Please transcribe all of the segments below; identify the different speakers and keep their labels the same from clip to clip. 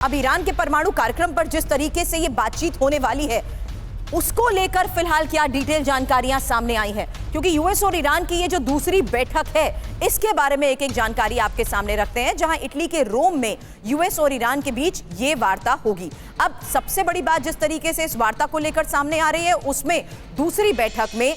Speaker 1: अब ईरान के परमाणु कार्यक्रम पर जिस तरीके से ये बातचीत होने वाली है उसको लेकर फिलहाल क्या डिटेल जानकारियां सामने आई हैं, क्योंकि यूएस और ईरान की ये जो दूसरी बैठक है इसके बारे में एक एक जानकारी आपके सामने रखते हैं, जहां इटली के रोम में यूएस और ईरान के बीच ये वार्ता होगी। अब सबसे बड़ी बात जिस तरीके से इस वार्ता को लेकर सामने आ रही है उसमें दूसरी बैठक में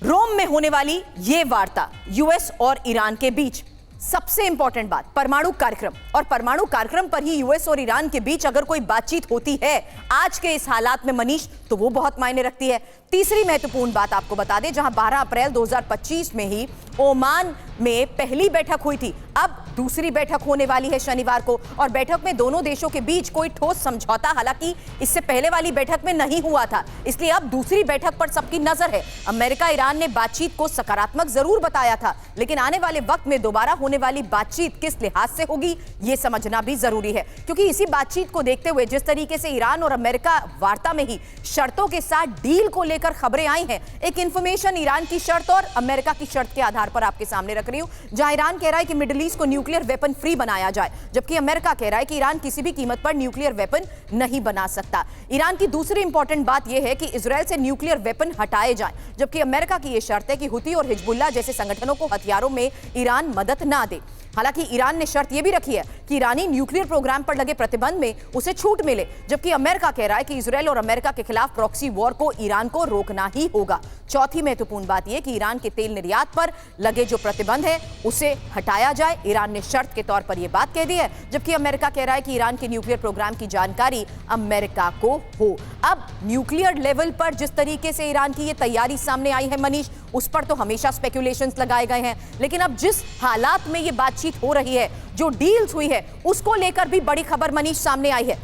Speaker 1: रोम में होने वाली ये वार्ता यूएस और ईरान के बीच सबसे इंपॉर्टेंट बात परमाणु कार्यक्रम, और परमाणु कार्यक्रम पर ही यूएस और ईरान के बीच अगर कोई बातचीत होती है आज के इस हालात में मनीष, तो वो बहुत मायने रखती है। तीसरी महत्वपूर्ण बात आपको बता दें, जहां 12 अप्रैल 2025 में ही ओमान में पहली बैठक हुई थी, अब दूसरी बैठक होने वाली है शनिवार को, और बैठक में दोनों देशों के बीच कोई ठोस समझौता हालांकि इससे पहले वाली बैठक में नहीं हुआ था, इसलिए अब दूसरी बैठक पर सबकी नजर है। अमेरिका ईरान ने बातचीत को सकारात्मक जरूर बताया था, लेकिन आने वाले वक्त में दोबारा होने वाली बातचीत किस लिहाज से होगी यह समझना भी जरूरी है, क्योंकि इसी बातचीत को देखते हुए जिस तरीके से ईरान और अमेरिका वार्ता में ही शर्तों के साथ डील को लेकर खबरें आई हैं, एक इंफॉर्मेशन ईरान की शर्त और अमेरिका की शर्त के आधार पर आपके सामने रख रही हूं, जहां ईरान कह रहा है कि मिडिल ईस्ट को न्यूक्लियर वेपन फ्री बनाया जाए, जबकि अमेरिका कह रहा है कि ईरान किसी भी कीमत पर न्यूक्लियर वेपन नहीं बना सकता। ईरान की दूसरी इंपॉर्टेंट बात यह है कि इजरायल से न्यूक्लियर वेपन हटाए जाएं, जबकि अमेरिका की यह शर्त है कि हुती और हिजबुल्लाह जैसे संगठनों को हथियारों में ईरान मदद ना दे। हालांकि ईरान ने शर्त यह भी रखी है कि ईरानी न्यूक्लियर प्रोग्राम पर लगे प्रतिबंध में उसे छूट मिले, जबकि अमेरिका कह रहा है कि इजरायल और अमेरिका के खिलाफ प्रॉक्सी वॉर को ईरान को रोकना ही होगा। चौथी महत्वपूर्ण बात यह कि ईरान के तेल निर्यात पर लगे जो प्रतिबंध है उसे हटाया जाए, ईरान ने शर्त के तौर पर यह बात कह दी है, जबकि अमेरिका कह रहा है कि ईरान के न्यूक्लियर प्रोग्राम की जानकारी अमेरिका को हो। अब न्यूक्लियर लेवल पर जिस तरीके से ईरान की यह तैयारी सामने आई है मनीष, उस पर तो हमेशा स्पेकुलेशंस लगाए गए हैं, लेकिन अब जिस हालात में यह बातचीत हो रही है, जो डील्स हुई है, उसको लेकर भी बड़ी खबर मनीष सामने आई है।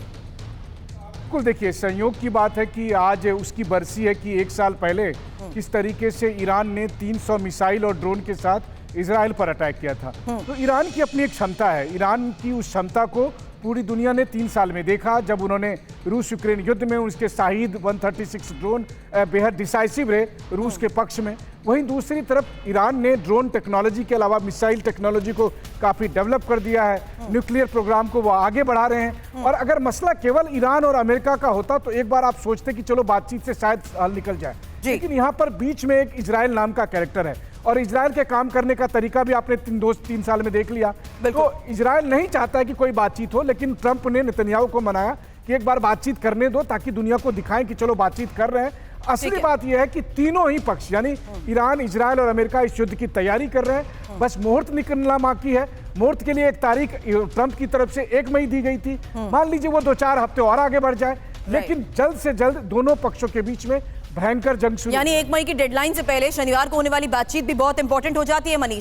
Speaker 2: बिल्कुल, देखिए संयोग की बात है कि आज उसकी बरसी है कि 1 साल पहले किस तरीके से ईरान ने 300 मिसाइल और ड्रोन के साथ इजराइल पर अटैक किया था। तो ईरान की अपनी एक क्षमता है, ईरान की उस क्षमता को पूरी दुनिया ने 3 साल में देखा, जब उन्होंने रूस यूक्रेन युद्ध में उसके शाहिद 136 ड्रोन बेहद डिसाइसिव रहे रूस के पक्ष में। वहीं दूसरी तरफ ईरान ने ड्रोन टेक्नोलॉजी के अलावा मिसाइल टेक्नोलॉजी को काफ़ी डेवलप कर दिया है, न्यूक्लियर प्रोग्राम को वो आगे बढ़ा रहे हैं। और अगर मसला केवल ईरान और अमेरिका का होता तो एक बार आप सोचते कि चलो बातचीत से शायद हल निकल जाए, लेकिन यहाँ पर बीच में एक इजराइल नाम का कैरेक्टर है, और इजराइल के काम करने का तरीका भी आपने 3 साल में देख लिया। तो इजराइल नहीं चाहता है कि कोई बातचीत हो, लेकिन ट्रंप ने नेतन्याहू को मनाया कि एक बार बातचीत करने दो ताकि दुनिया को दिखाएं कि चलो बातचीत कर रहे हैं। असली बात यह है कि तीनों ही पक्ष यानी ईरान, इजराइल और अमेरिका इस युद्ध की तैयारी कर रहे हैं, बस मुहूर्त निकलना बाकी है। मुहूर्त के लिए एक तारीख ट्रंप की तरफ से 1 मई दी गई थी, मान लीजिए वो 2-4 हफ्ते और आगे बढ़ जाए, लेकिन जल्द से जल्द दोनों पक्षों के बीच में भयंकर जंग शुरू,
Speaker 1: यानी 1 मई की डेडलाइन से पहले शनिवार को होने वाली बातचीत भी बहुत इंपॉर्टेंट हो जाती है मनीष।